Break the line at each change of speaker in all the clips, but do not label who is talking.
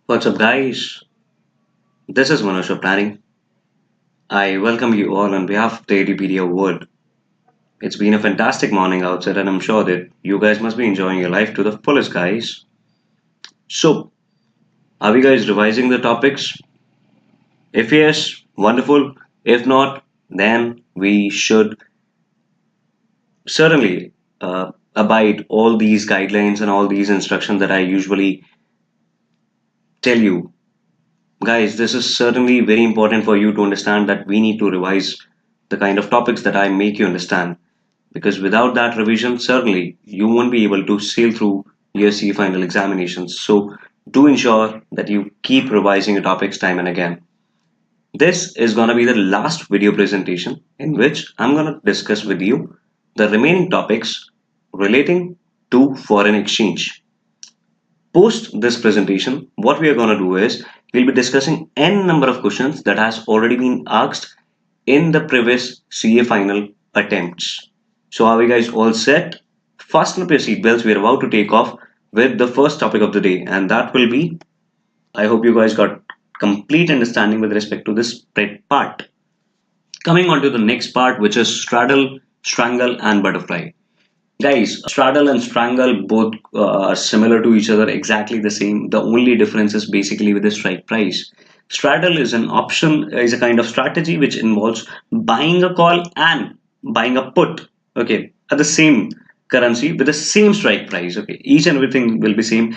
What's up, guys? This is Manoj Planning. I welcome you all on behalf of the ADpedia world. It's been a fantastic morning outside, and I'm sure that you guys must be enjoying your life to the fullest, guys. So, are we guys revising the topics? If yes, wonderful. If not, then we should certainly abide all these guidelines and all these instructions that I usually tell you. Guys, this is certainly very important for you to understand that we need to revise the kind of topics that I make you understand. Because without that revision, certainly you won't be able to sail through year C final examinations. So do ensure that you keep revising your topics time and again. This is going to be the last video presentation in which I'm going to discuss with you the remaining topics relating to foreign exchange. Post this presentation, what we are going to do is we'll be discussing n number of questions that has already been asked in the previous CA final attempts. So are we guys all set? Fasten up your seatbelts. We're about to take off with the first topic of the day, and that will be, I hope you guys got complete understanding with respect to this spread part. Coming on to the next part, which is straddle, strangle, and butterfly. Guys, straddle and strangle both are similar to each other, exactly the same. The only difference is basically with the strike price. Straddle is an option, is a kind of strategy which involves buying a call and buying a put, okay, at the same currency with the same strike price. Okay, each and everything will be same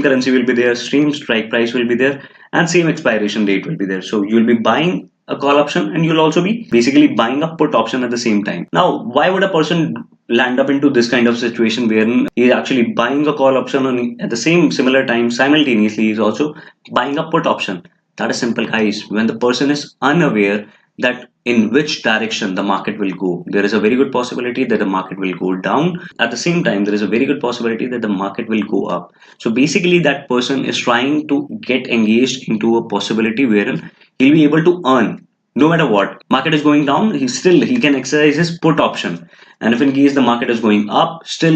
currency will be there, same strike price will be there, and same expiration date will be there. So you'll be buying a call option and you'll also be basically buying a put option at the same time. Now, why would a person land up into this kind of situation wherein he is actually buying a call option and at the same similar time simultaneously he is also buying a put option? That is simple, guys. When the person is unaware that in which direction the market will go, there is a very good possibility that the market will go down. At the same time, there is a very good possibility that the market will go up. So basically that person is trying to get engaged into a possibility wherein he'll be able to earn no matter what. Market is going down, he can exercise his put option, and if in case the market is going up, still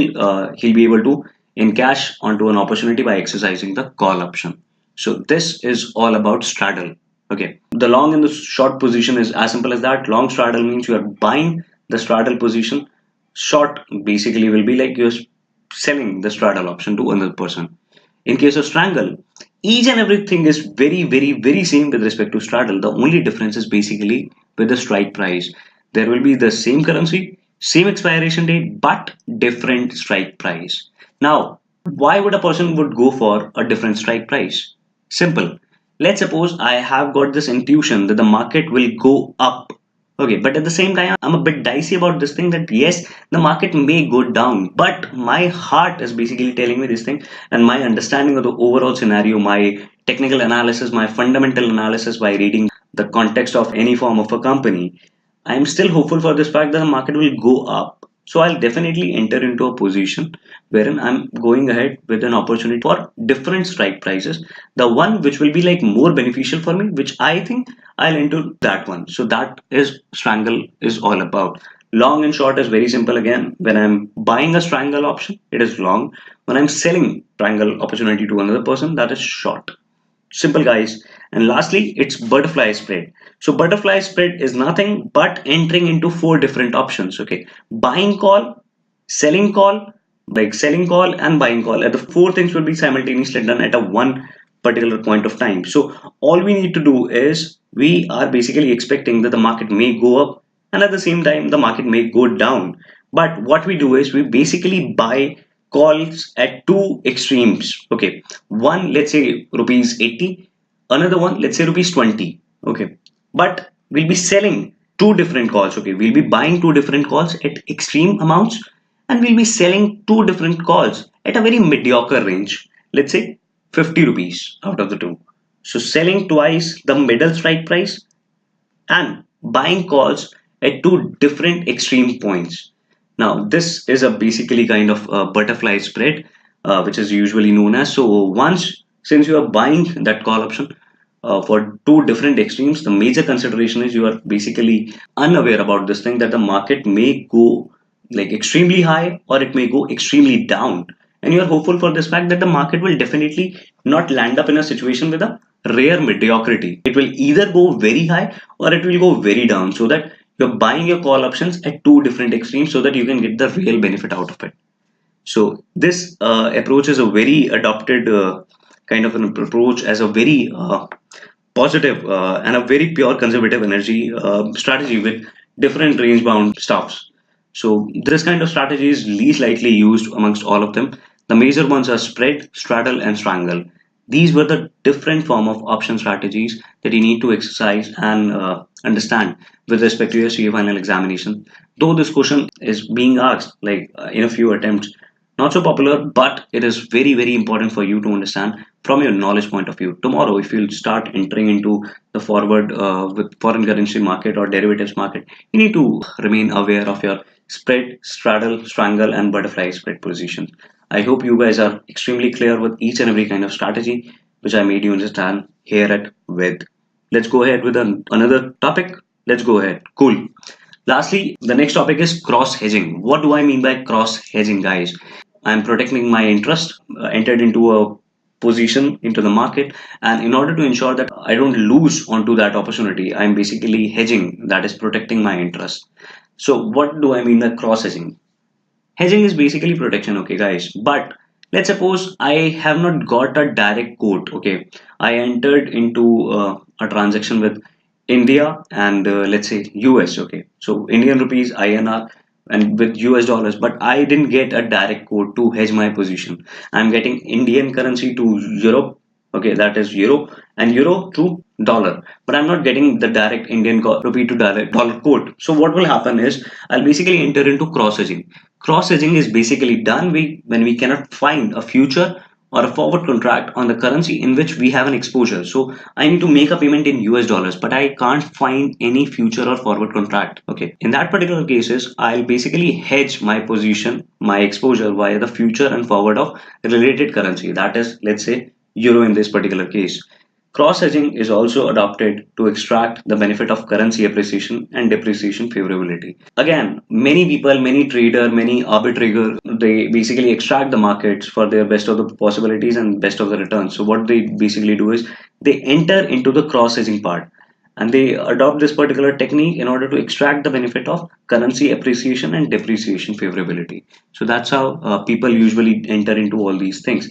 he'll be able to encash onto an opportunity by exercising the call option. So this is all about straddle. Okay, the long and the short position is as simple as that. Long straddle means you are buying the straddle position. Short basically will be like you're selling the straddle option to another person. In case of strangle, each and everything is very same with respect to straddle. The only difference is basically with the strike price. There will be the same currency, same expiration date, but different strike price. Now, why would a person would go for a different strike price? Simple. Let's suppose I have got this intuition that the market will go up. Okay, but at the same time, I'm a bit dicey about this thing that yes, the market may go down, but my heart is basically telling me this thing, and my understanding of the overall scenario, my technical analysis, my fundamental analysis by reading the context of any form of a company, I'm still hopeful for this fact that the market will go up. So I'll definitely enter into a position wherein I'm going ahead with an opportunity for different strike prices. The one which will be like more beneficial for me, which I think I'll enter that one. So that is strangle is all about. Long and short is very simple again. When I'm buying a strangle option, it is long. When I'm selling strangle opportunity to another person, that is short. Simple, guys. And lastly, it's butterfly spread. So butterfly spread is nothing but entering into four different options. Okay, buying call, selling call, like selling call and buying call. And the four things will be simultaneously done at a one particular point of time. So all we need to do is we are basically expecting that the market may go up and at the same time the market may go down. But what we do is we basically buy calls at two extremes. Okay, one, let's say rupees 80, another one, let's say rupees 20. Okay, but we'll be selling two different calls. Okay, we'll be buying two different calls at extreme amounts and we'll be selling two different calls at a very mediocre range, let's say 50 rupees out of the two. So selling twice the middle strike price and buying calls at two different extreme points. Now, this is a basically kind of a butterfly spread, which is usually known as. So once, since you are buying that call option for two different extremes, the major consideration is you are basically unaware about this thing that the market may go like extremely high or it may go extremely down. And you are hopeful for this fact that the market will definitely not land up in a situation with a rare mediocrity. It will either go very high or it will go very down, so that you're buying your call options at two different extremes so that you can get the real benefit out of it. So this approach is a very adopted kind of an approach as a very positive and a very pure conservative energy strategy with different range bound stops. So this kind of strategy is least likely used amongst all of them. The major ones are spread, straddle, and strangle. These were the different form of option strategies that you need to exercise and understand with respect to your CA final examination. Though this question is being asked like in a few attempts, not so popular, but it is very, very important for you to understand from your knowledge point of view. Tomorrow, if you start entering into the forward with foreign currency market or derivatives market, you need to remain aware of your spread, straddle, strangle, and butterfly spread positions. I hope you guys are extremely clear with each and every kind of strategy which I made you understand here at with. Let's go ahead with another topic. Let's go ahead. Cool. Lastly, the next topic is cross hedging. What do I mean by cross hedging, guys? I'm protecting my interest, entered into a position into the market, and in order to ensure that I don't lose onto that opportunity, I'm basically hedging, that is protecting my interest. So, what do I mean by cross hedging? Hedging is basically protection, okay, guys. But let's suppose I have not got a direct quote, okay. I entered into a transaction with India and let's say US, okay. So Indian rupees, INR, and with US dollars, but I didn't get a direct quote to hedge my position. I'm getting Indian currency to Europe, okay, that is euro, and euro to dollar, but I'm not getting the direct Indian rupee to direct dollar quote. So what will happen is I'll basically enter into cross hedging. Cross hedging is basically done when we cannot find a future or a forward contract on the currency in which we have an exposure. So I need to make a payment in US dollars, but I can't find any future or forward contract. Okay. In that particular cases, I'll basically hedge my position, my exposure via the future and forward of related currency. That is, let's say, euro in this particular case. Cross hedging is also adopted to extract the benefit of currency appreciation and depreciation favorability. Again, many people, many trader, many arbitrator, they basically extract the markets for their best of the possibilities and best of the returns. So what they basically do is they enter into the cross hedging part and they adopt this particular technique in order to extract the benefit of currency appreciation and depreciation favorability. So that's how people usually enter into all these things.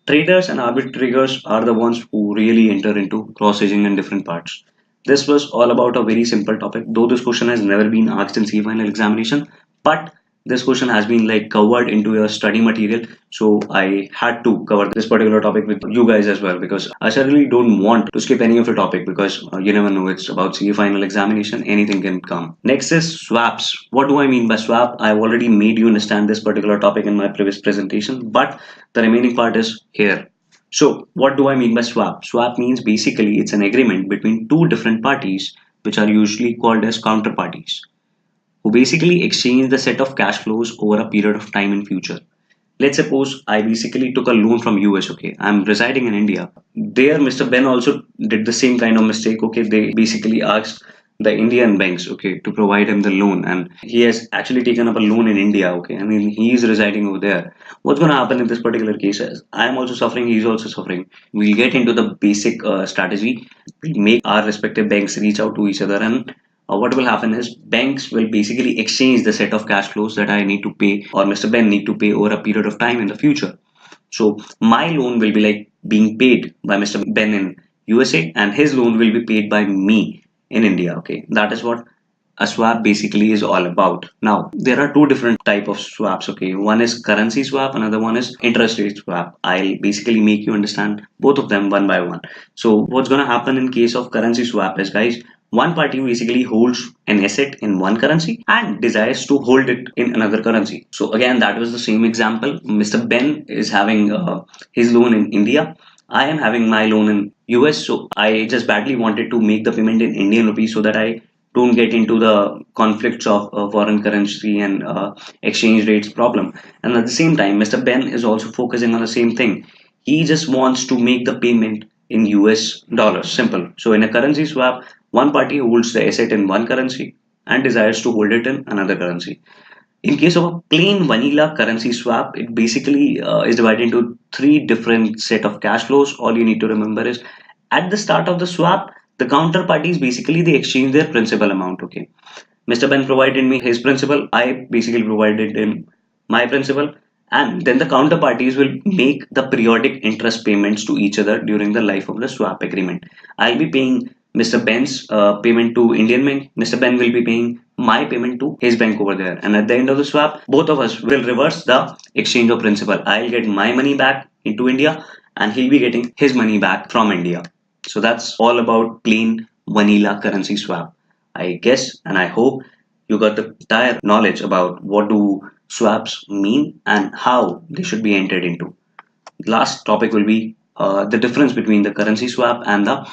Traders and arbitrators are the ones who really enter into cross hedging in different parts. This was all about a very simple topic, though this question has never been asked in C final examination, but this question has been like covered into your study material. So I had to cover this particular topic with you guys as well because I certainly don't want to skip any of the topic because you never know, it's about CA final examination, anything can come. Next is swaps. What do I mean by swap? I've already made you understand this particular topic in my previous presentation, but the remaining part is here. So what do I mean by swap? Swap means basically it's an agreement between two different parties which are usually called as counterparties who basically exchange the set of cash flows over a period of time in future. Let's suppose I basically took a loan from US, okay. I'm residing in India. There Mr. Ben also did the same kind of mistake, okay. They basically asked the Indian banks, okay, to provide him the loan and he has actually taken up a loan in India, okay. I mean, he is residing over there. What's going to happen in this particular case is I'm also suffering, he's also suffering. We'll get into the basic strategy. We'll make our respective banks reach out to each other and what will happen is banks will basically exchange the set of cash flows that I need to pay or Mr. Ben need to pay over a period of time in the future. So my loan will be like being paid by Mr. Ben in USA and his loan will be paid by me in India. Okay, that is what a swap basically is all about. Now there are two different type of swaps. Okay, one is currency swap, another one is interest rate swap. I'll basically make you understand both of them one by one. So what's going to happen in case of currency swap is, guys, one party basically holds an asset in one currency and desires to hold it in another currency. So again, that was the same example. Mr. Ben is having his loan in India. I am having my loan in US. So I just badly wanted to make the payment in Indian rupees so that I don't get into the conflicts of foreign currency and exchange rates problem. And at the same time, Mr. Ben is also focusing on the same thing. He just wants to make the payment in US dollars. Simple. So in a currency swap, one party holds the asset in one currency and desires to hold it in another currency. In case of a plain vanilla currency swap, it basically is divided into three different set of cash flows. All you need to remember is at the start of the swap, the counterparties basically they exchange their principal amount. Okay, Mr. Ben provided me his principal. I basically provided him my principal, and then the counterparties will make the periodic interest payments to each other during the life of the swap agreement. I'll be paying Mr. Ben's payment to Indian Bank. Mr. Ben will be paying my payment to his bank over there, and at the end of the swap, both of us will reverse the exchange of principal. I'll get my money back into India, and he'll be getting his money back from India. So that's all about plain vanilla currency swap. I guess and I hope you got the entire knowledge about what do swaps mean and how they should be entered into. Last topic will be the difference between the currency swap and the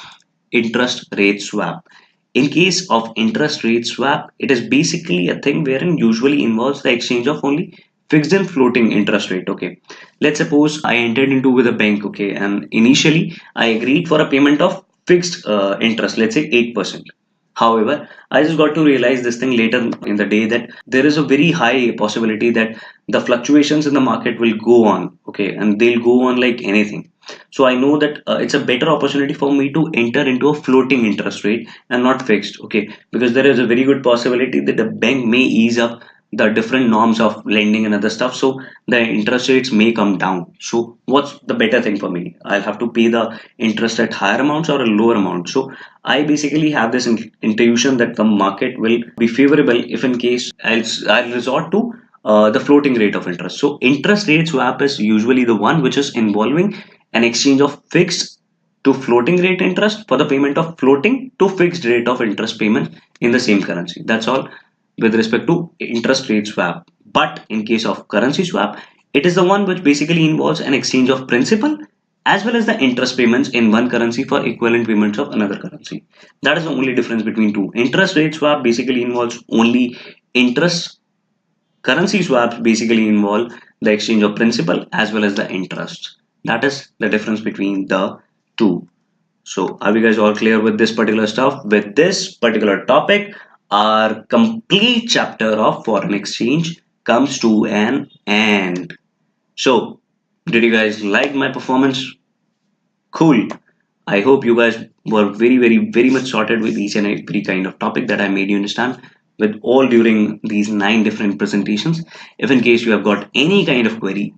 interest rate swap. In case of interest rate swap, it is basically a thing wherein usually involves the exchange of only fixed and floating interest rate. Okay, let's suppose I entered into with a bank. Okay, and initially I agreed for a payment of fixed interest, let's say 8%. However, I just got to realize this thing later in the day that there is a very high possibility that the fluctuations in the market will go on, okay, and they'll go on like anything. So I know that it's a better opportunity for me to enter into a floating interest rate and not fixed, okay, because there is a very good possibility that the bank may ease up the different norms of lending and other stuff, so the interest rates may come down. So what's the better thing for me? I'll have to pay the interest at higher amounts or a lower amount. So I basically have this intuition that the market will be favorable if in case I'll resort to the floating rate of interest. So interest rate swap is usually the one which is involving an exchange of fixed to floating rate interest for the payment of floating to fixed rate of interest payment in the same currency. That's all with respect to interest rate swap. But in case of currency swap, it is the one which basically involves an exchange of principal as well as the interest payments in one currency for equivalent payments of another currency. That is the only difference between two. Interest rate swap basically involves only interest. Currency swaps basically involve the exchange of principal as well as the interest. That is the difference between the two. So are we guys all clear with this particular stuff? With this particular topic, our complete chapter of foreign exchange comes to an end. So did you guys like my performance? Cool. I hope you guys were very much sorted with each and every kind of topic that I made you understand with all during these 9 different presentations. If in case you have got any kind of query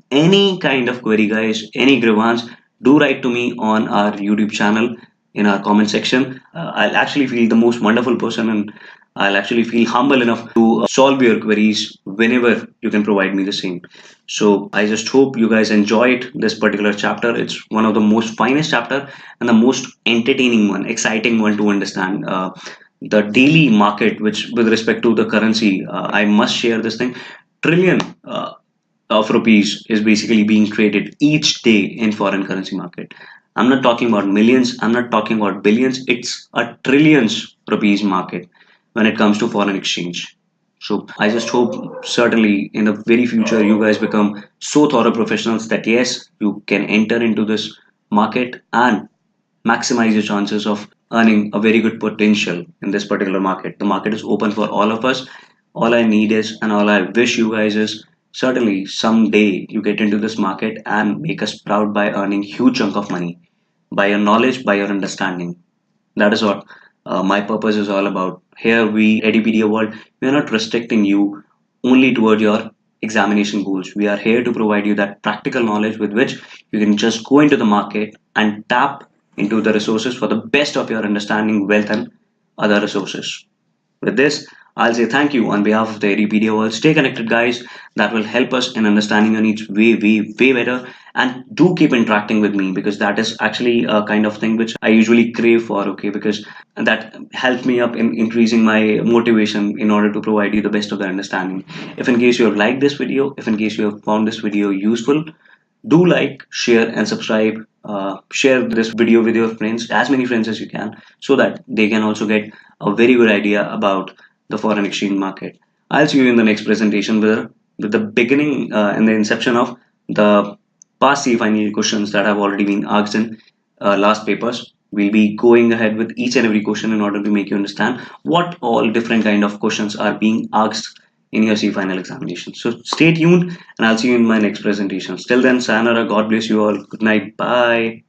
guys, any grievance, do write to me on our YouTube channel in our comment section. I'll actually feel the most wonderful person and I'll actually feel humble enough to solve your queries whenever you can provide me the same. So I just hope you guys enjoyed this particular chapter. It's one of the most finest chapter and the most entertaining one, exciting one to understand. The daily market, which with respect to the currency, I must share this thing. Trillion of rupees is basically being traded each day in foreign currency market. I'm not talking about millions. I'm not talking about billions. It's a trillions rupees market when it comes to foreign exchange. So I just hope certainly in the very future you guys become so thorough professionals that yes, you can enter into this market and maximize your chances of earning a very good potential in this particular market. The market is open for all of us. All I need is and all I wish you guys is certainly someday you get into this market and make us proud by earning huge chunk of money by your knowledge, by your understanding. That is what my purpose is all about. Here, we, Edupedia World, we are not restricting you only toward your examination goals. We are here to provide you that practical knowledge with which you can just go into the market and tap into the resources for the best of your understanding, wealth, and other resources. With this, I'll say thank you on behalf of the Edupedia world. Stay connected, guys. That will help us in understanding your needs way better. And do keep interacting with me because that is actually a kind of thing which I usually crave for, okay? Because that helps me up in increasing my motivation in order to provide you the best of the understanding. If in case you have liked this video, if in case you have found this video useful, do like, share, and subscribe. Share this video with your friends, as many friends as you can, so that they can also get a very good idea about the foreign exchange market. I'll see you in the next presentation with the beginning and the inception of the past CFI questions that have already been asked in last papers. We'll be going ahead with each and every question in order to make you understand what all different kind of questions are being asked in your C final examination. So stay tuned and I'll see you in my next presentation. Till then, sayonara, God bless you all. Good night. Bye.